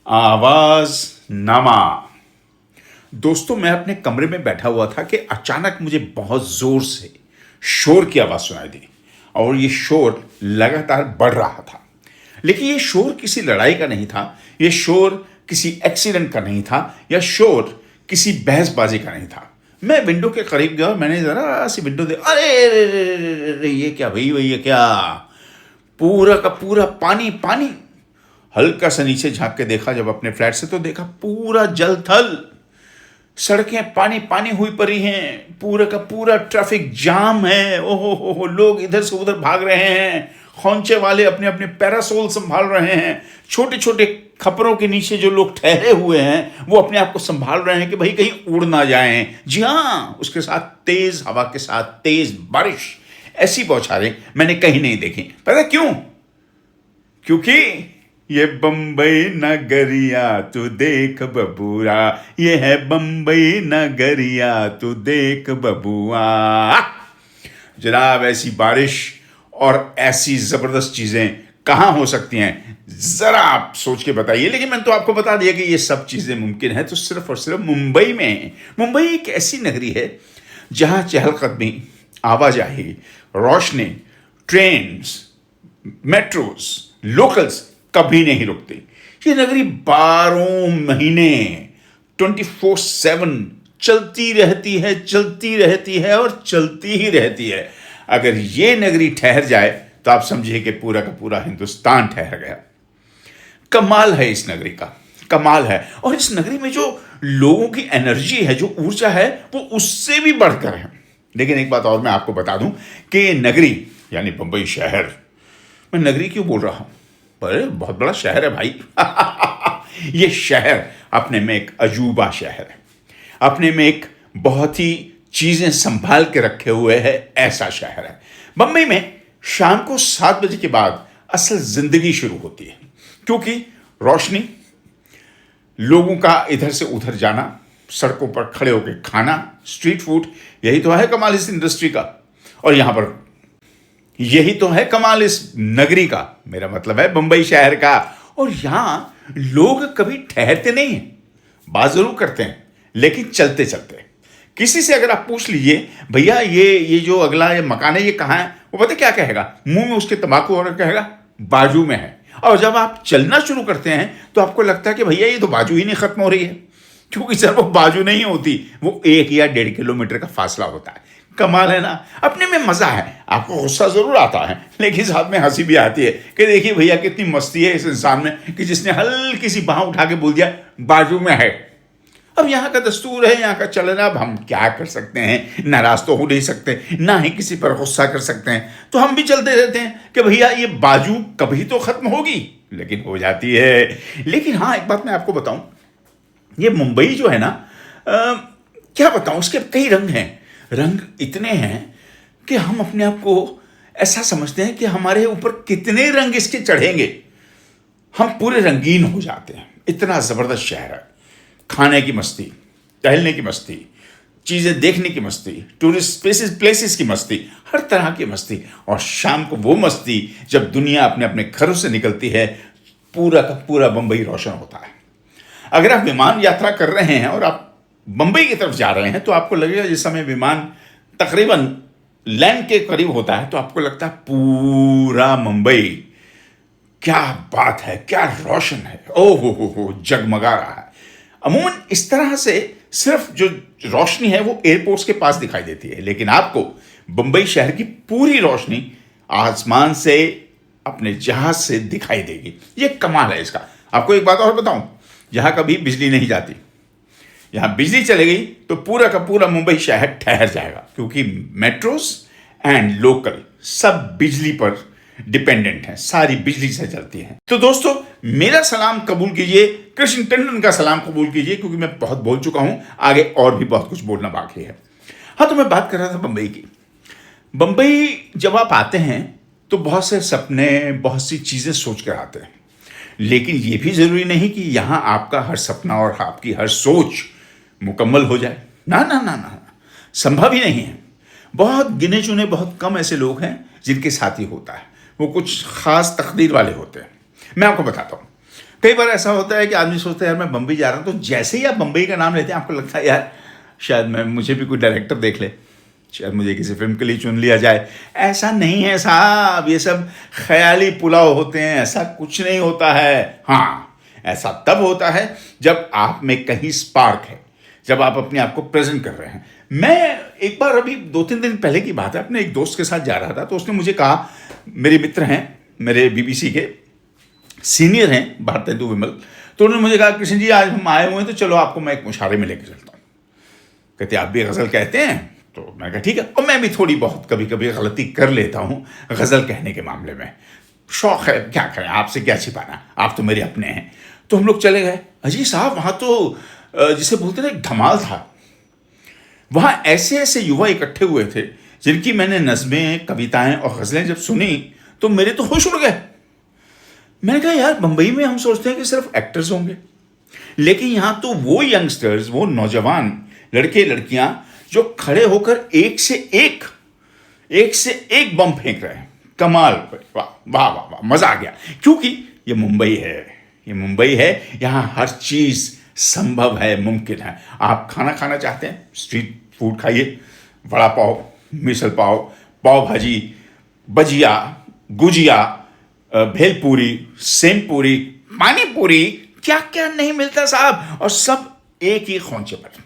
आवाज़नामा। दोस्तों, मैं अपने कमरे में बैठा हुआ था कि अचानक मुझे बहुत जोर से शोर की आवाज़ सुनाई दी और ये शोर लगातार बढ़ रहा था। लेकिन ये शोर किसी लड़ाई का नहीं था, ये शोर किसी एक्सीडेंट का नहीं था, या शोर किसी बहसबाजी का नहीं था। मैं विंडो के करीब गया और मैंने ज़रा सी विंडो अरे रे रे रे रे रे, ये क्या भाई, ये क्या? पूरा का पूरा पानी पानी। हल्का सा नीचे झांक के देखा जब अपने फ्लैट से, तो देखा पूरा जल थल, सड़कें पानी पानी हुई पड़ी हैं, पूरा का पूरा ट्रैफिक जाम है। ओहो हो, लोग इधर से उधर भाग रहे हैं, खौंचे वाले अपने अपने पैरासोल संभाल रहे हैं, छोटे छोटे खपरों के नीचे जो लोग ठहरे हुए हैं वो अपने आप को संभाल रहे हैं कि भाई कहीं उड़ ना जाएं। जी हाँ, उसके साथ तेज हवा के साथ तेज बारिश। ऐसी बौछारें मैंने कहीं नहीं देखी। पता क्यों? क्योंकि ये बंबई नगरिया तू देख बबुआ, ये है बंबई नगरिया तू देख बबुआ। जनाब, ऐसी बारिश और ऐसी जबरदस्त चीजें कहां हो सकती हैं, जरा आप सोच के बताइए। लेकिन मैंने तो आपको बता दिया कि ये सब चीजें मुमकिन है तो सिर्फ और सिर्फ मुंबई में है। मुंबई एक ऐसी नगरी है जहां चहलकदमी, आवाजाही, रोशनी, ट्रेन्स, मेट्रोस, लोकल्स कभी नहीं रुकती। ये नगरी 12 महीने 24/7 चलती रहती है और चलती ही रहती है। अगर ये नगरी ठहर जाए तो आप समझिए कि पूरा का पूरा हिंदुस्तान ठहर गया। कमाल है इस नगरी का, कमाल है। और इस नगरी में जो लोगों की एनर्जी है, जो ऊर्जा है, वो उससे भी बढ़कर है। लेकिन एक बात और मैं आपको बता दूं कि नगरी यानी बंबई शहर, मैं नगरी क्यों बोल रहा हूं, पर बहुत बड़ा शहर है भाई। ये शहर अपने में एक अजूबा शहर है, अपने में एक बहुत ही चीजें संभाल के रखे हुए है ऐसा शहर है। बंबई में शाम को 7 बजे के बाद असल जिंदगी शुरू होती है, क्योंकि रोशनी, लोगों का इधर से उधर जाना, सड़कों पर खड़े होकर खाना, स्ट्रीट फूड, यही तो है कमाल इस इंडस्ट्री का। और यहां पर यही तो है कमाल इस नगरी का, मेरा मतलब है बंबई शहर का। और यहां लोग कभी ठहरते नहीं हैं, बात जरूर करते हैं लेकिन चलते चलते। किसी से अगर आप पूछ लीजिए भैया ये जो अगला ये मकान है ये कहां है, वो पता क्या कहेगा? मुंह में उसके तंबाकू और कहेगा बाजू में है। और जब आप चलना शुरू करते हैं तो आपको लगता है कि भैया ये तो बाजू ही नहीं खत्म हो रही है, क्योंकि सर वो बाजू नहीं होती, वो 1 या 1.5 किलोमीटर का फासला होता है। कमाल है ना। अपने में मजा है, आपको गुस्सा जरूर आता है लेकिन साथ में हंसी भी आती है कि देखिए भैया कितनी मस्ती है इस इंसान में कि जिसने हल्की सी बांह उठा के बोल दिया बाजू में है। अब यहाँ का दस्तूर है, यहाँ का चलन। अब हम क्या कर सकते हैं, नाराज तो हो नहीं सकते, ना ही किसी पर गुस्सा कर सकते हैं, तो हम भी चलते रहते हैं कि भैया ये बाजू कभी तो खत्म होगी, लेकिन हो जाती है। लेकिन हाँ, एक बात मैं आपको बताऊं, ये मुंबई जो है ना, क्या बताऊं, उसके कई रंग हैं। रंग इतने हैं कि हम अपने आप को ऐसा समझते हैं कि हमारे ऊपर कितने रंग इसके चढ़ेंगे, हम पूरे रंगीन हो जाते हैं। इतना जबरदस्त शहर है। खाने की मस्ती, टहलने की मस्ती, चीजें देखने की मस्ती, टूरिस्ट प्लेसेस की मस्ती, हर तरह की मस्ती। और शाम को वो मस्ती जब दुनिया अपने अपने घरों से निकलती है, पूरा का पूरा बंबई रोशन होता है। अगर आप विमान यात्रा कर रहे हैं और आप बंबई की तरफ जा रहे हैं तो आपको लगेगा जिस समय विमान तकरीबन लैंड के करीब होता है तो आपको लगता है पूरा मुंबई, क्या बात है, क्या रोशन है, ओहो हो, जगमगा रहा है। अमूमन इस तरह से सिर्फ जो रोशनी है वो एयरपोर्ट्स के पास दिखाई देती है, लेकिन आपको बंबई शहर की पूरी रोशनी आसमान से, अपने जहाज से दिखाई देगी। ये कमाल है इसका। आपको एक बात और बताऊं, यहां कभी बिजली नहीं जाती। यहां बिजली चली गई तो पूरा का पूरा मुंबई शहर ठहर जाएगा, क्योंकि मेट्रोस एंड लोकल सब बिजली पर डिपेंडेंट है, सारी बिजली से चलती है। तो दोस्तों, मेरा सलाम कबूल कीजिए, कृष्ण टंडन का सलाम कबूल कीजिए, क्योंकि मैं बहुत बोल चुका हूं, आगे और भी बहुत कुछ बोलना बाकी है। हाँ, तो मैं बात कर रहा था बंबई की। बंबई जब आप आते हैं तो बहुत से सपने, बहुत सी चीजें सोच कर आते हैं, लेकिन यह भी जरूरी नहीं कि यहां आपका हर सपना और आपकी हर सोच मुकम्मल हो जाए। ना ना ना ना, संभव ही नहीं है। बहुत गिने चुने, बहुत कम ऐसे लोग हैं जिनके साथ ही होता है। वो कुछ खास तकदीर वाले होते हैं। मैं आपको बताता हूं, कई बार ऐसा होता है कि आदमी सोचता है यार मैं बम्बई जा रहा हूँ, तो जैसे ही आप बम्बई का नाम लेते हैं आपको लगता है यार शायद मुझे भी कोई डायरेक्टर देख ले, शायद मुझे किसी फिल्म के लिए चुन लिया जाए। ऐसा नहीं है साहब, ये सब ख्याली पुलाव होते हैं, ऐसा कुछ नहीं होता है। हाँ, ऐसा तब होता है जब आप में कहीं स्पार्क है, जब आप अपने आप को प्रेजेंट कर रहे हैं। मैं एक बार अभी 2-3 दिन पहले की बात है, अपने एक दोस्त के साथ जा रहा था, तो उसने मुझे कहा, मेरे मित्र हैं, मेरे बीबीसी के सीनियर हैं भारतेंदु विमल, तो उन्होंने मुझे कहा कृष्ण जी आज हम आए हुए हैं तो चलो आपको मैं एक मुशायरे में लेकर चलता हूँ। कहते आप भी गज़ल कहते हैं? तो मैं कहा ठीक है। और मैं भी थोड़ी बहुत कभी कभी गलती कर लेता हूँ गज़ल कहने के मामले में, शौक है, क्या करें, आपसे क्या छिपाना, आप तो मेरे अपने हैं। तो हम लोग चले गए। अजी साहब वहाँ तो जिसे बोलते थे धमाल था। वहाँ ऐसे ऐसे युवा इकट्ठे हुए थे जिनकी मैंने नज़में, कविताएं और गज़लें जब सुनी तो मेरे तो होश उड़ गए। मैंने कहा यार बम्बई में हम सोचते हैं कि सिर्फ एक्टर्स होंगे, लेकिन यहाँ तो वो यंगस्टर्स, वो नौजवान लड़के लड़कियां जो खड़े होकर एक से एक बम फेंक रहे हैं। कमाल, वाह वाह वाह वाह, मजा आ गया। क्योंकि ये मुंबई है, यहाँ हर चीज संभव है, मुमकिन है। आप खाना खाना चाहते हैं, स्ट्रीट फूड खाइए, वड़ा पाव, मिसल पाव, पाव भाजी, भजिया, गुजिया, भेलपूरी, सेम पूरी, पानी पूरी, क्या क्या नहीं मिलता साहब, और सब एक ही खोंचे पर।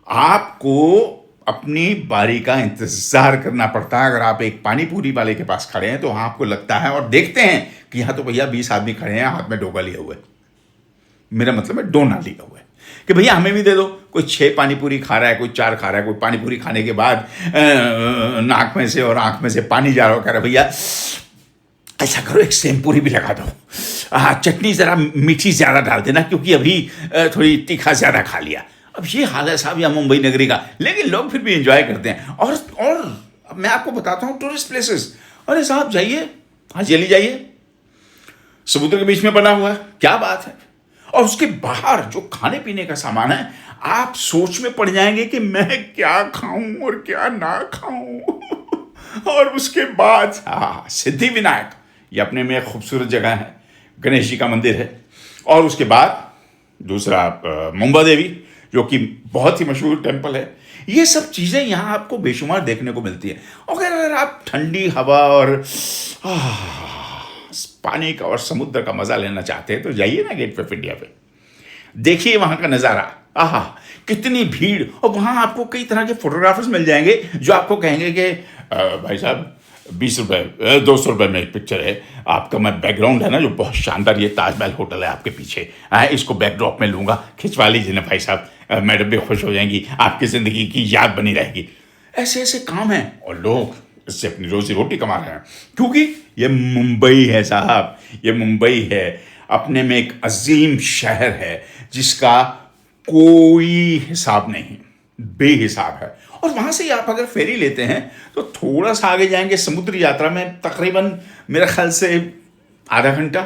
आपको अपनी बारी का इंतजार करना पड़ता है। अगर आप एक पानी पूरी वाले के पास खड़े हैं तो आपको लगता है और देखते हैं कि यहां तो भैया 20 आदमी खड़े हैं, हाथ में डोगा लिए हुए, मेरा मतलब है डोना लिया हुआ है, कि भैया हमें भी दे दो। कोई 6 पानी पूरी खा रहा है, कोई 4 खा रहा है, कोई पानी पूरी खाने के बाद नाक में से और आंख में से पानी जा रहा हो, कह रहा भैया ऐसा करो एक सेम पूरी भी लगा दो, चटनी जरा मीठी ज्यादा डाल देना क्योंकि अभी थोड़ी तीखा ज्यादा खा लिया। अब ये हाल है साहब यहाँ मुंबई नगरी का, लेकिन लोग फिर भी एंजॉय करते हैं। और मैं आपको बताता हूँ टूरिस्ट प्लेसेस, अरे साहब जाइए, हाजीअली जाइए, समुद्र के बीच में बना हुआ है, क्या बात है। और उसके बाहर जो खाने पीने का सामान है, आप सोच में पड़ जाएंगे कि मैं क्या खाऊं और क्या ना खाऊं। और उसके बाद सिद्धि विनायक, ये अपने में एक खूबसूरत जगह है, गणेश जी का मंदिर है। और उसके बाद दूसरा मुंबा देवी, जो कि बहुत ही मशहूर टेम्पल है। ये सब चीज़ें यहाँ आपको बेशुमार देखने को मिलती है। और अगर आप ठंडी हवा और पानी का और समुद्र का मजा लेना चाहते हैं तो जाइए ना गेट वे ऑफ इंडिया पे, देखिए वहाँ का नज़ारा, आहा कितनी भीड़। और वहाँ आपको कई तरह के फोटोग्राफर्स मिल जाएंगे जो आपको कहेंगे कि भाई साहब 20 रुपये 200 रुपये में एक पिक्चर है, आपका मैं बैकग्राउंड है ना जो बहुत शानदार, ये ताजमहल होटल है आपके पीछे, इसको बैकड्रॉप में लूँगा, खिंचवा लीजिए ना भाई साहब, मैडम भी खुश हो जाएंगी, आपकी ज़िंदगी की याद बनी रहेगी। ऐसे ऐसे काम हैं और लोग इससे अपनी रोजी रोटी कमा रहे हैं, क्योंकि ये मुंबई है साहब, ये मुंबई है, अपने में एक अजीम शहर है जिसका कोई हिसाब नहीं, बेहिसाब है। और वहाँ से ही आप अगर फेरी लेते हैं तो थोड़ा सा आगे जाएंगे समुद्री यात्रा में, तकरीबन मेरे ख्याल से आधा घंटा,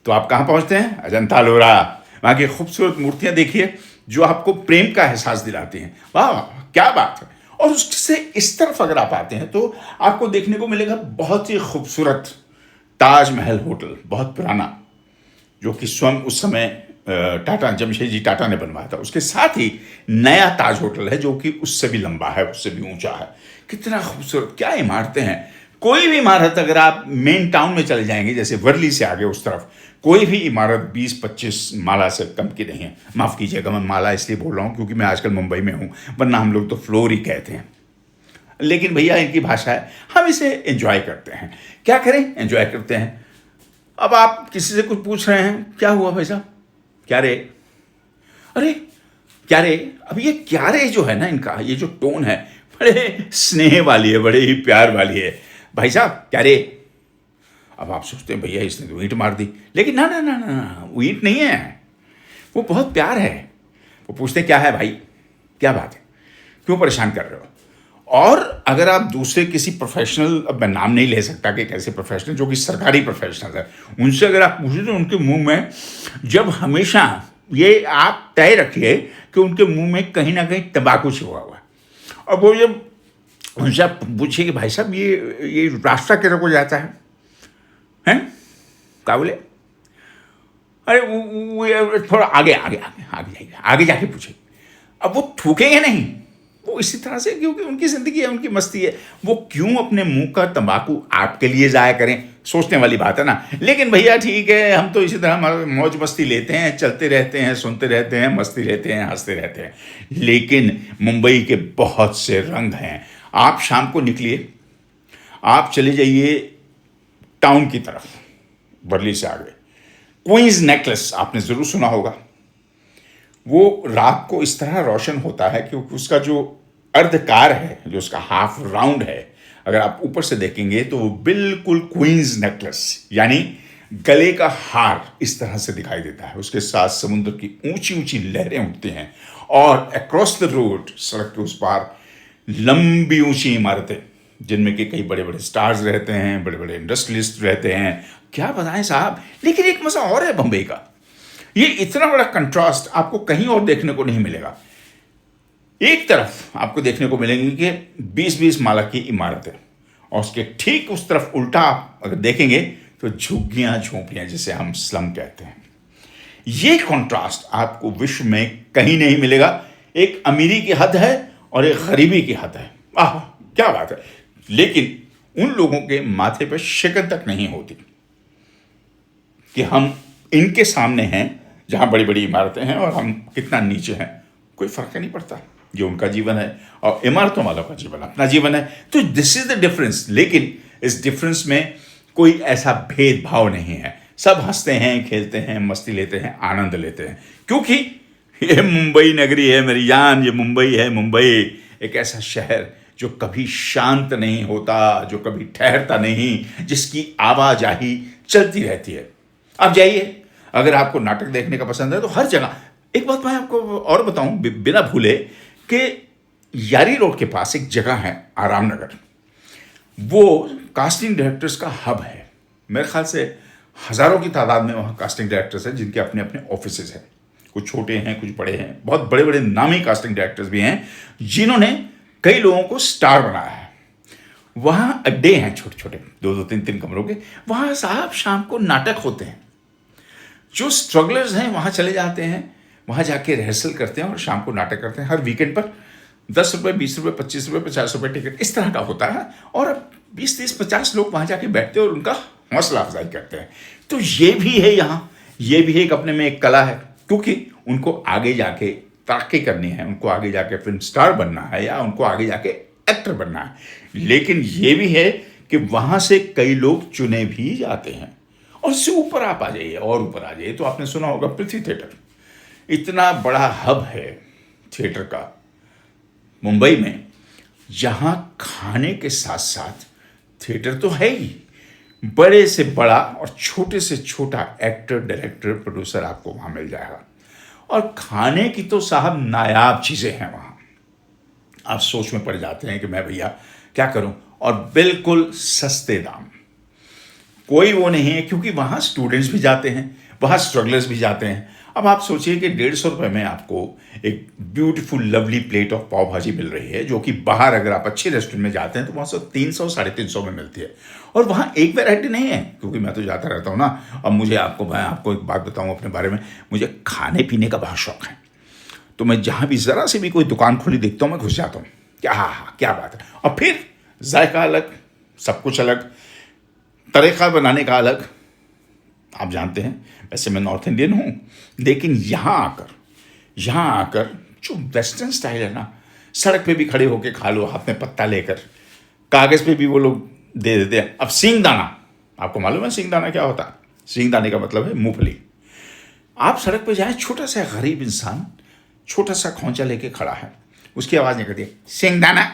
तो आप कहाँ पहुँचते हैं, अजंता एलोरा। वहाँ की खूबसूरत मूर्तियाँ देखिए जो आपको प्रेम का एहसास दिलाती हैं, वाह क्या बात है। और उससे इस तरफ अगर आप आते हैं तो आपको देखने को मिलेगा बहुत ही खूबसूरत ताजमहल होटल, बहुत पुराना, जो कि स्वयं उस समय टाटा, जमशेदजी टाटा ने बनवाया था। उसके साथ ही नया ताज होटल है जो कि उससे भी लंबा है, उससे भी ऊंचा है। कितना खूबसूरत, क्या इमारतें हैं। कोई भी इमारत अगर आप मेन टाउन में चले जाएंगे, जैसे वर्ली से आगे उस तरफ, कोई भी इमारत 20-25 माला से कम की नहीं है। माफ़ कीजिएगा, मैं माला इसलिए बोल रहा हूँ क्योंकि मैं आजकल मुंबई में हूँ, वरना हम लोग तो फ्लोर ही कहते हैं। लेकिन भैया इनकी भाषा है, हम इसे एंजॉय करते हैं। क्या करें, एंजॉय करते हैं। अब आप किसी से कुछ पूछ रहे हैं, क्या हुआ भाई साहब, क्या रे, अरे क्या रे। अब ये क्या रे जो है ना, इनका ये जो टोन है बड़े स्नेह वाली है, बड़े ही प्यार वाली है। भाई साहब क्या रे। अब आप सोचते हैं भैया इसने तो ईंट मार दी, लेकिन ना ना ना ना, वो ईंट नहीं है, वो बहुत प्यार है। वो पूछते क्या है भाई, क्या बात है, क्यों परेशान कर रहे हो। और अगर आप दूसरे किसी प्रोफेशनल, अब मैं नाम नहीं ले सकता कि कैसे प्रोफेशनल, जो कि सरकारी प्रोफेशनल है, उनसे अगर आप पूछें तो उनके मुंह में जब हमेशा ये आप तय रखिए कि उनके मुंह में कहीं ना कहीं तंबाकू छिपा हुआ है। और वो जब उनसे आप पूछिए कि भाई साहब ये रास्ता किधर को जाता है, हैं क्या बोले, अरे थोड़ा आगे आगे आगे आगे जाइए, आगे जाके पूछे। अब वो थूकेंगे नहीं, वो इसी तरह से, क्योंकि उनकी ज़िंदगी है, उनकी मस्ती है, वो क्यों अपने मुंह का तंबाकू आपके लिए ज़ाया करें? सोचने वाली बात है ना। लेकिन भैया ठीक है, हम तो इसी तरह मौज मस्ती लेते हैं, चलते रहते हैं, सुनते रहते हैं, मस्ती रहते हैं, हंसते रहते हैं। लेकिन मुंबई के बहुत से रंग हैं। आप शाम को निकलिए, आप चले जाइए टाउन की तरफ, वर्ली से आगे क्वींस नेकलेस आपने ज़रूर सुना होगा। वो रात को इस तरह रोशन होता है क्योंकि उसका जो अर्धकार है, जो उसका हाफ राउंड है, अगर आप ऊपर से देखेंगे तो वो बिल्कुल क्वींस नेकलेस यानी गले का हार इस तरह से दिखाई देता है। उसके साथ समुद्र की ऊंची ऊंची लहरें उठती हैं और अक्रॉस द रोड, सड़क के उस पार लंबी ऊंची इमारतें जिनमें कि कई बड़े बड़े स्टार्स रहते हैं, बड़े बड़े इंडस्ट्रियलिस्ट रहते हैं। क्या बताएं साहब। लेकिन एक मजा और है बंबई का, ये इतना बड़ा कंट्रास्ट आपको कहीं और देखने को नहीं मिलेगा। एक तरफ आपको देखने को मिलेंगी कि 20-20 माला की इमारतें, और उसके ठीक उस तरफ उल्टा आप अगर देखेंगे तो झुग्गियां झोंपड़ियां, जिसे हम स्लम कहते हैं। ये कंट्रास्ट आपको विश्व में कहीं नहीं मिलेगा। एक अमीरी की हद है और एक गरीबी की हद है। आह क्या बात है। लेकिन उन लोगों के माथे पर शिकन तक नहीं होती कि हम इनके सामने हैं जहां बड़ी बड़ी इमारतें हैं और हम कितना नीचे हैं, कोई फर्क नहीं पड़ता। जो उनका जीवन है और इमारतों वालों का जीवन अपना जीवन है। तो दिस इज द डिफरेंस। लेकिन इस डिफरेंस में कोई ऐसा भेदभाव नहीं है। सब हंसते हैं, खेलते हैं, मस्ती लेते हैं, आनंद लेते हैं, क्योंकि ये मुंबई नगरी है मेरी जान, ये मुंबई है। मुंबई एक ऐसा शहर जो कभी शांत नहीं होता, जो कभी ठहरता नहीं, जिसकी आवाजाही चलती रहती है। आप जाइए, अगर आपको नाटक देखने का पसंद है तो हर जगह। एक बात मैं आपको और बताऊं बिना भूले कि यारी रोड के पास एक जगह है आराम नगर, वो कास्टिंग डायरेक्टर्स का हब है। मेरे ख्याल से हज़ारों की तादाद में वहाँ कास्टिंग डायरेक्टर्स हैं जिनके अपने अपने ऑफिसेज हैं। कुछ छोटे हैं, कुछ बड़े हैं। बहुत बड़े बड़े नामी कास्टिंग डायरेक्टर्स भी हैं जिन्होंने कई लोगों को स्टार बनाया है। वहाँ अड्डे हैं छोटे छोटे, 2-2, 3-3 कमरों के। वहाँ साहब शाम को नाटक होते हैं। जो स्ट्रगलर्स हैं वहाँ चले जाते हैं, वहाँ जाके रिहर्सल करते हैं और शाम को नाटक करते हैं। हर वीकेंड पर 10 रुपये, 20 रुपये, 25 रुपये, 50 रुपये टिकट इस तरह का होता है। और 20, 30, 50 लोग वहाँ जाके बैठते हैं और उनका हौसला अफजाई करते हैं। तो ये भी है यहाँ, ये भी एक अपने में एक कला है, क्योंकि उनको आगे जाके तरक्की करनी है, उनको आगे जाके फिल्म स्टार बनना है या उनको आगे जाके एक्टर बनना है। लेकिन ये भी है कि वहाँ से कई लोग चुने भी जाते हैं। और उससे ऊपर आप आ जाइए और ऊपर आ जाइए तो आपने सुना होगा पृथ्वी थिएटर, इतना बड़ा हब है थिएटर का मुंबई में, जहाँ खाने के साथ साथ थिएटर तो है ही, बड़े से बड़ा और छोटे से छोटा एक्टर, डायरेक्टर, प्रोड्यूसर आपको वहाँ मिल जाएगा। और खाने की तो साहब नायाब चीज़ें हैं वहाँ। आप सोच में पड़ जाते हैं कि मैं भैया क्या करूं, और बिल्कुल सस्ते दाम, कोई वो नहीं है, क्योंकि वहाँ स्टूडेंट्स भी जाते हैं, वहाँ स्ट्रगलर्स भी जाते हैं। अब आप सोचिए कि 150 रुपये में आपको एक ब्यूटीफुल लवली प्लेट ऑफ पाव भाजी मिल रही है, जो कि बाहर अगर आप अच्छे रेस्टोरेंट में जाते हैं तो वहाँ से 300, 350 में मिलती है। और वहाँ एक वैरायटी नहीं है, क्योंकि मैं तो जाता रहता हूँ ना। और मैं आपको एक बात बताऊँ अपने बारे में, मुझे खाने पीने का बहुत शौक है। तो मैं जहाँ भी ज़रा से भी कोई दुकान खुली देखता हूँ मैं घुस जाता हूँ। क्या बात है। और फिर जायका अलग, सब कुछ अलग, तरीक़ा बनाने का अलग। आप जानते हैं वैसे मैं नॉर्थ इंडियन हूँ, लेकिन यहाँ आकर जो वेस्टर्न स्टाइल है ना, सड़क पे भी खड़े होके खा लो, हाथ में पत्ता लेकर, कागज़ पे भी वो लोग दे देते हैं। अब सींगदाना, आपको मालूम है सींगदाना क्या होता है? सींगदाने का मतलब है मूंगफली। आप सड़क पे जाएं, छोटा सा गरीब इंसान छोटा सा खोंचा लेके खड़ा है, उसकी आवाज़ निकलती है सींगदाना,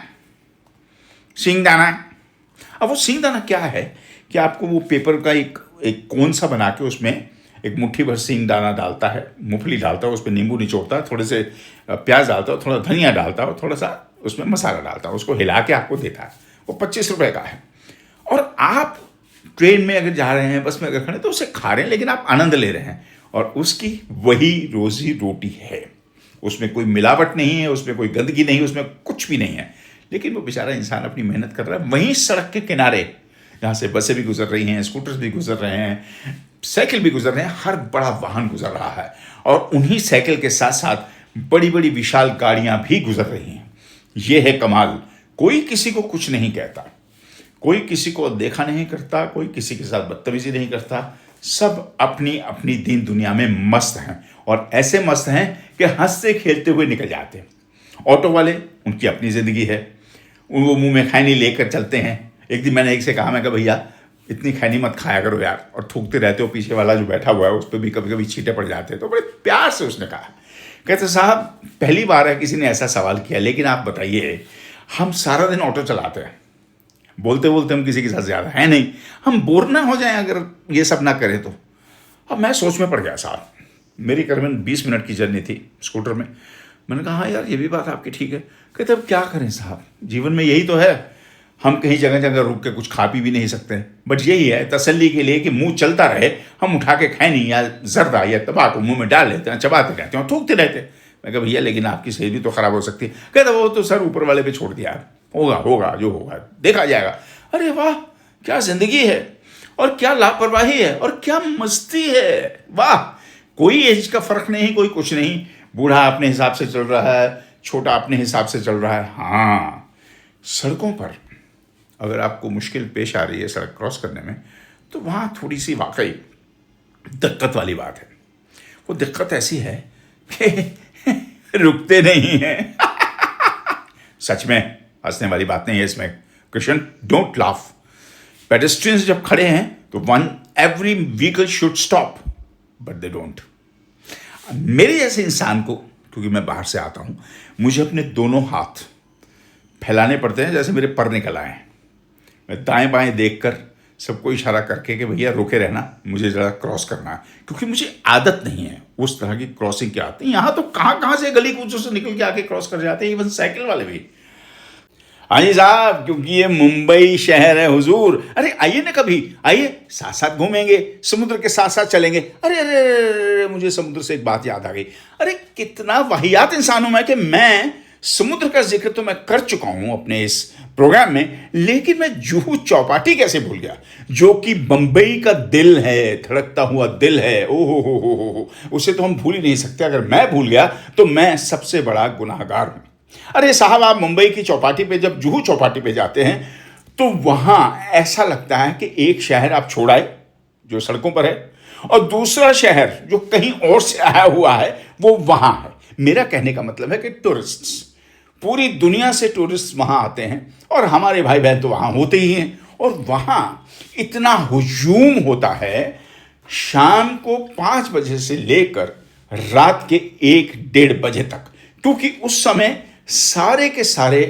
सींगदाना। अब वो सींगदाना क्या है कि आपको वो पेपर का एक कोन सा बना के उसमें एक मुट्ठी भर सींगदाना डालता है, मूंगफली डालता है, उस पर नींबू निचोड़ता है, थोड़े से प्याज डालता है, थोड़ा धनिया डालता है और थोड़ा सा उसमें मसाला डालता है, उसको हिला के आपको देता है। वो 25 रुपये का है। और आप ट्रेन में अगर जा रहे हैं, बस में अगर खड़े, तो उसे खा रहे हैं, लेकिन आप आनंद ले रहे हैं। और उसकी वही रोजी रोटी है, उसमें कोई मिलावट नहीं है, उसमें कोई गंदगी नहीं है, उसमें कुछ भी नहीं है। लेकिन वो बेचारा इंसान अपनी मेहनत कर रहा है। वहीं सड़क के किनारे जहाँ से बसें भी गुजर रही हैं, स्कूटर्स भी गुजर रहे हैं, साइकिल भी गुजर रहे हैं, हर बड़ा वाहन गुजर रहा है, और उन्हीं साइकिल के साथ साथ बड़ी बड़ी विशाल गाड़ियां भी गुजर रही हैं। यह है कमाल। कोई किसी को कुछ नहीं कहता, कोई किसी को देखा नहीं करता, कोई किसी के साथ बदतमीजी नहीं करता। सब अपनी अपनी दीन दुनिया में मस्त हैं, और ऐसे मस्त हैं कि हंसते खेलते हुए निकल जाते हैं। ऑटो वाले, उनकी अपनी ज़िंदगी है, वो मुंह में खैनी लेकर चलते हैं। एक दिन मैंने एक से कहा, मैं कहा भैया इतनी खैनी मत खाया करो यार, और थूकते रहते हो, पीछे वाला जो बैठा हुआ है उस पर भी कभी कभी छींटे पड़ जाते हैं। तो बड़े प्यार से उसने कहा, कहते साहब पहली बार है किसी ने ऐसा सवाल किया, लेकिन आप बताइए, हम सारा दिन ऑटो चलाते हैं, बोलते बोलते हम किसी के साथ ज़्यादा है नहीं, हम बोर ना हो जाएं अगर ये सब ना करें तो। अब मैं सोच में पड़ गया साहब। मेरी करीबन 20 मिनट की जर्नी थी स्कूटर में। मैंने कहा हाँ यार, ये भी बात आपकी ठीक है। कहते अब क्या करें साहब, जीवन में यही तो है, हम कहीं जगह जगह रुक के कुछ खा पी भी नहीं सकते, बट यही है तसल्ली के लिए कि मुंह चलता रहे, हम उठा के खैनी या जर्दा या तंबाकू मुंह में डाल लेते हैं, चबाते रहते हैं, थूकते रहते हैं। मैं कहा भैया लेकिन आपकी सेहत भी तो खराब हो सकती है। कहते वो तो सर ऊपर वाले पे छोड़ दिया, होगा होगा जो होगा देखा जाएगा। अरे वाह, क्या जिंदगी है, और क्या लापरवाही है, और क्या मस्ती है। वाह, कोई एज का फर्क नहीं, कोई कुछ नहीं। बूढ़ा अपने हिसाब से चल रहा है, छोटा अपने हिसाब से चल रहा है। हाँ, सड़कों पर अगर आपको मुश्किल पेश आ रही है सड़क क्रॉस करने में, तो वहाँ थोड़ी सी वाकई दिक्कत वाली बात है। वो दिक्कत ऐसी है कि रुकते नहीं हैं। सच में हंसने वाली बात नहीं है इसमें कृष्ण, डोंट लाफ। पेडेस्ट्रियंस जब खड़े हैं तो every vehicle should stop, but they don't. मेरे जैसे इंसान को, क्योंकि मैं बाहर से आता हूं, मुझे अपने दोनों हाथ फैलाने पड़ते हैं जैसे मेरे पर निकल आए। मैं दाएं बाएं देखकर सबको इशारा करके कि भैया रुके रहना, मुझे ज़रा क्रॉस करना है, क्योंकि मुझे आदत नहीं है उस तरह की क्रॉसिंग की आती है। यहाँ तो कहाँ से गली कूचों से निकल के आके क्रॉस कर जाते हैं, इवन साइकिल वाले भी। हाँ जी साहब, क्योंकि ये मुंबई शहर है हुजूर। अरे आइए ना, कभी आइए, साथ साथ घूमेंगे, समुद्र के साथ साथ चलेंगे। अरे अरे अरे, मुझे समुद्र से एक बात याद आ गई। अरे कितना वाहियात इंसान हूं मैं कि मैं समुद्र का जिक्र तो मैं कर चुका हूं अपने इस प्रोग्राम में, लेकिन मैं जुहू चौपाटी कैसे भूल गया, जो कि बंबई का दिल है, धड़कता हुआ दिल है। ओहो हो, उसे तो हम भूल ही नहीं सकते। अगर मैं भूल गया तो मैं सबसे बड़ा गुनाहगार हूं। अरे साहब, आप मुंबई की चौपाटी पे जब जुहू चौपाटी पे जाते हैं तो वहां ऐसा लगता है कि एक शहर आप छोड़ आए जो सड़कों पर है, और दूसरा शहर जो कहीं और से आया हुआ है वो वहां है। मेरा कहने का मतलब है कि टूरिस्ट्स, पूरी दुनिया से टूरिस्ट वहां आते हैं, और हमारे भाई बहन तो वहां होते ही हैं, और वहां इतना हुजूम होता है शाम को 5 बजे से लेकर रात के 1-1:30 बजे तक, क्योंकि उस समय सारे के सारे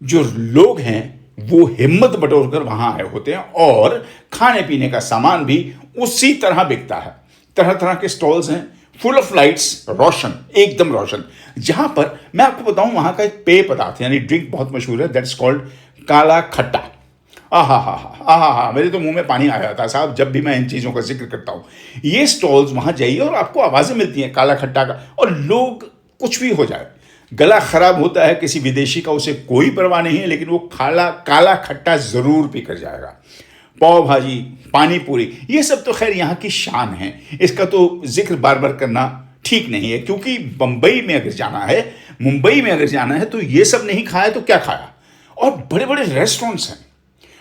जो लोग हैं वो हिम्मत बटोर कर वहां आए होते हैं, और खाने पीने का सामान भी उसी तरह बिकता है। तरह तरह के स्टॉल्स हैं, फुल ऑफ लाइट्स, रोशन, एकदम रोशन। जहां पर मैं आपको बताऊं, वहां का एक पेय पदार्थ यानी ड्रिंक बहुत मशहूर है, दैट्स कॉल्ड काला खट्टा। आहा, मेरे तो मुंह में पानी आ जाता है साहब जब भी मैं इन चीज़ों का जिक्र करता हूँ। ये स्टॉल्स वहाँ जाइए और आपको आवाज़ें मिलती हैं काला खट्टा का, और लोग कुछ भी हो जाए, गला खराब होता है किसी विदेशी का, उसे कोई परवाह नहीं है, लेकिन वो काला खट्टा ज़रूर पी कर जाएगा। पाव भाजी, पानी पूरी, ये सब तो खैर यहाँ की शान है, इसका तो जिक्र बार बार करना ठीक नहीं है, क्योंकि बम्बई में अगर जाना है, मुंबई में अगर जाना है, तो ये सब नहीं खाया तो क्या खाया। और बड़े बड़े रेस्टोरेंट्स हैं,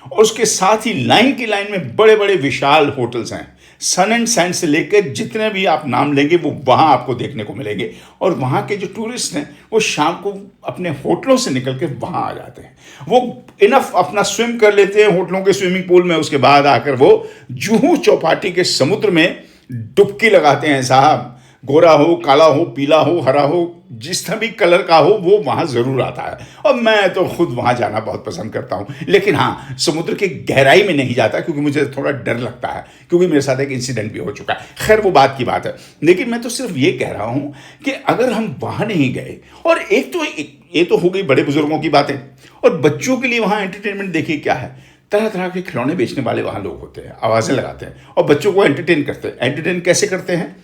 और उसके साथ ही लाइन की लाइन में बड़े बड़े विशाल होटल्स हैं। सन एंड सैंड से लेकर जितने भी आप नाम लेंगे वो वहाँ आपको देखने को मिलेंगे। और वहाँ के जो टूरिस्ट हैं वो शाम को अपने होटलों से निकल के वहाँ आ जाते हैं, वो इनफ अपना स्विम कर लेते हैं होटलों के स्विमिंग पूल में, उसके बाद आकर वो जुहू चौपाटी के समुद्र में डुबकी लगाते हैं साहब। गोरा हो, काला हो, पीला हो, हरा हो, जिस भी कलर का हो, वो वहाँ ज़रूर आता है। और मैं तो खुद वहाँ जाना बहुत पसंद करता हूँ, लेकिन हाँ, समुद्र की गहराई में नहीं जाता, क्योंकि मुझे थोड़ा डर लगता है, क्योंकि मेरे साथ एक इंसिडेंट भी हो चुका है। खैर वो बात की बात है, लेकिन मैं तो सिर्फ ये कह रहा हूँ कि अगर हम वहाँ नहीं गए, और ये तो हो गई बड़े बुजुर्गों की बातें, और बच्चों के लिए वहाँ एंटरटेनमेंट देखिए क्या है। तरह तरह के खिलौने बेचने वाले वहाँ लोग होते हैं, आवाज़ें लगाते हैं और बच्चों को एंटरटेन करते हैं। एंटरटेन कैसे करते हैं?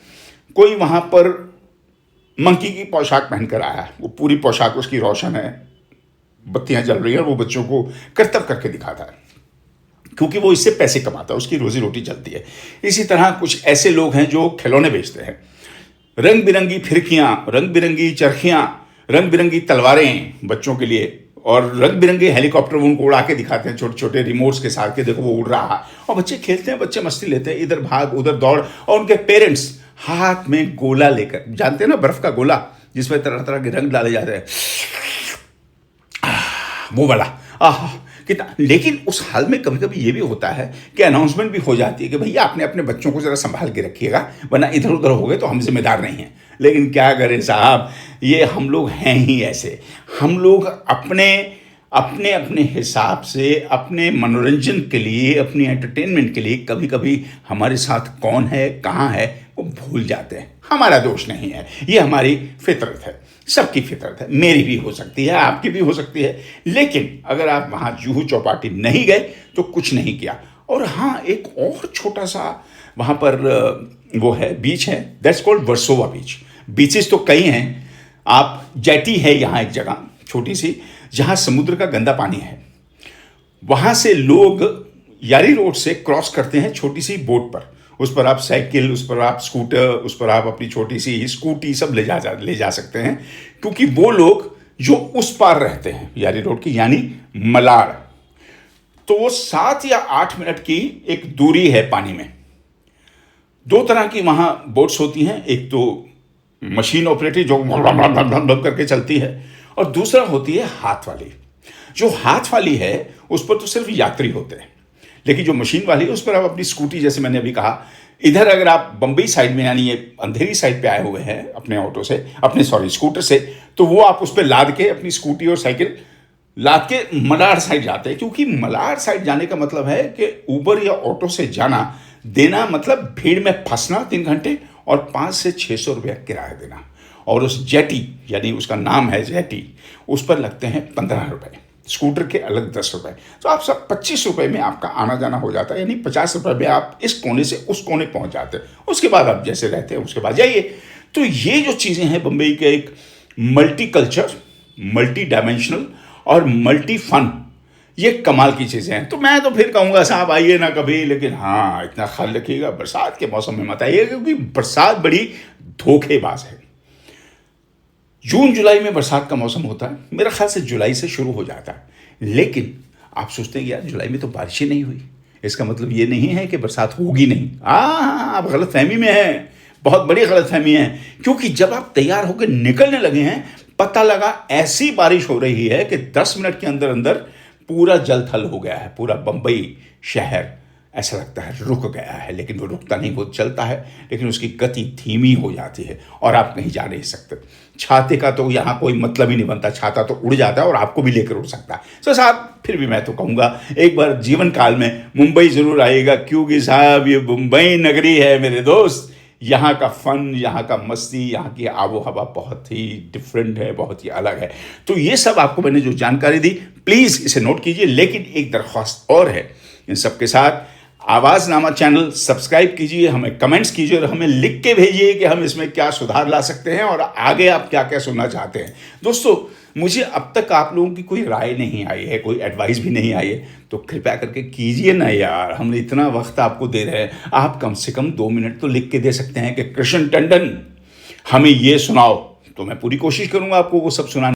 कोई वहाँ पर मंकी की पोशाक पहनकर आया है, वो पूरी पोशाक उसकी रोशन है, बत्तियां जल रही हैं, और वो बच्चों को करतब करके दिखाता है। क्योंकि वो इससे पैसे कमाता है, उसकी रोजी रोटी चलती है। इसी तरह कुछ ऐसे लोग हैं जो खिलौने बेचते हैं, रंग बिरंगी फिरकियां, रंग बिरंगी चरखियां, रंग बिरंगी तलवारें बच्चों के लिए, और रंग बिरंगे हेलीकॉप्टर उनको उड़ा के दिखाते हैं छोटे छोटे रिमोट्स के साथ के, देखो वो उड़ रहा है, और बच्चे खेलते हैं, बच्चे मस्ती लेते हैं, इधर भाग उधर दौड़। और उनके पेरेंट्स हाथ में गोला लेकर, जानते हैं ना बर्फ का गोला जिसमें तरह तरह के रंग डाले जाते हैं, वो वाला, आह कितना। लेकिन उस हाल में कभी कभी ये भी होता है कि अनाउंसमेंट भी हो जाती है कि भैया आपने अपने बच्चों को जरा संभाल के रखिएगा, वरना इधर उधर हो गए तो हम जिम्मेदार नहीं हैं। लेकिन क्या करें साहब, ये हम लोग हैं ही ऐसे। हम लोग अपने अपने अपने हिसाब से, अपने मनोरंजन के लिए, अपनी एंटरटेनमेंट के लिए कभी कभी हमारे साथ कौन है कहाँ है वो भूल जाते हैं। हमारा दोष नहीं है, ये हमारी फितरत है, सबकी फितरत है, मेरी भी हो सकती है, आपकी भी हो सकती है। लेकिन अगर आप वहाँ जुहू चौपाटी नहीं गए तो कुछ नहीं किया। और हाँ, एक और छोटा सा वहाँ पर वो है, बीच है, that's called Versova beach. Beaches तो कई हैं, आप जेटी है यहाँ एक जगह छोटी सी, जहाँ समुद्र का गंदा पानी है। वहाँ से लोग यारी रोड से क्रॉस करते हैं छोटी सी बोट पर, उस पर आप साइकिल, उस पर आप स्कूटर, उस पर आप अपनी छोटी सी स्कूटी सब ले जा सकते हैं, क्योंकि वो लोग जो उस पार रहते हैं यारी रोड की, यानी मलाड़, तो वो 7 या 8 मिनट की एक दूरी है पानी में। 2 तरह की वहाँ बोट्स होती हैं, एक तो मशीन ऑपरेटेड जो करके चलती है, और दूसरा होती है हाथ वाली। जो हाथ वाली है उस पर तो सिर्फ यात्री होते हैं, लेकिन जो मशीन वाली है उस पर आप अपनी स्कूटी, जैसे मैंने अभी कहा, इधर अगर आप बम्बई साइड में यानी ये अंधेरी साइड पे आए हुए हैं अपने ऑटो से, अपने स्कूटर से, तो वो आप उस पर लाद के अपनी स्कूटी और साइकिल लाद के मलाड़ साइड जाते हैं। क्योंकि मलाड़ साइड जाने का मतलब है कि उबर या ऑटो से जाना देना मतलब भीड़ में फंसना 3 घंटे और 500 से 600 रुपया किराया देना, और उस जेटी, यानी उसका नाम है जेटी, उस पर लगते हैं 15 रुपये, स्कूटर के अलग 10 रुपये। तो आप सब 25 रुपये में आपका आना जाना हो जाता है, यानी 50 रुपये में आप इस कोने से उस कोने पहुंच जाते हैं। उसके बाद आप जैसे रहते हैं उसके बाद जाइए। तो ये जो चीज़ें हैं बम्बई के एक मल्टी कल्चर, मल्टी डायमेंशनल और मल्टी फन, ये कमाल की चीज़ें हैं। तो मैं तो फिर कहूँगा साहब आइए ना कभी, लेकिन हाँ इतना ख्याल रखिएगा बरसात के मौसम में मत आइए, क्योंकि बरसात बड़ी धोखेबाज है। जून जुलाई में बरसात का मौसम होता है, मेरा ख्याल से जुलाई से शुरू हो जाता है, लेकिन आप सोचते हैं कि यार जुलाई में तो बारिश ही नहीं हुई, इसका मतलब ये नहीं है कि बरसात होगी नहीं। आप गलतफहमी में हैं, बहुत बड़ी गलतफहमी है। क्योंकि जब आप तैयार होकर निकलने लगे हैं, पता लगा ऐसी बारिश हो रही है कि 10 मिनट के अंदर अंदर पूरा जल थल हो गया है। पूरा बम्बई शहर ऐसा लगता है रुक गया है, लेकिन वो रुकता नहीं, वो चलता है, लेकिन उसकी गति धीमी हो जाती है और आप कहीं जा नहीं सकते। छाते का तो यहाँ कोई मतलब ही नहीं बनता, छाता तो उड़ जाता है और आपको भी लेकर उड़ सकता है। तो साहब फिर भी मैं तो कहूँगा एक बार जीवन काल में मुंबई ज़रूर आइएगा, क्योंकि साहब ये मुंबई नगरी है मेरे दोस्त। यहाँ का फ़न, यहाँ का मस्ती, यहाँ की आबो हवा बहुत ही डिफरेंट है, बहुत ही अलग है। तो ये सब आपको मैंने जो जानकारी दी, प्लीज़ इसे नोट कीजिए। लेकिन एक दरख्वास्त और है इन सब के साथ, आवाज़नामा चैनल सब्सक्राइब कीजिए, हमें कमेंट्स कीजिए और हमें लिख के भेजिए कि हम इसमें क्या सुधार ला सकते हैं और आगे आप क्या क्या सुनना चाहते हैं। दोस्तों, मुझे अब तक आप लोगों की कोई राय नहीं आई है, कोई एडवाइस भी नहीं आई है, तो कृपया करके कीजिए ना यार। हमने इतना वक्त आपको दे रहे हैं, आप कम से कम 2 मिनट तो लिख के दे सकते हैं कि कृष्ण टंडन हमें ये सुनाओ, तो मैं पूरी कोशिश करूँगा आपको वो सब सुनाने।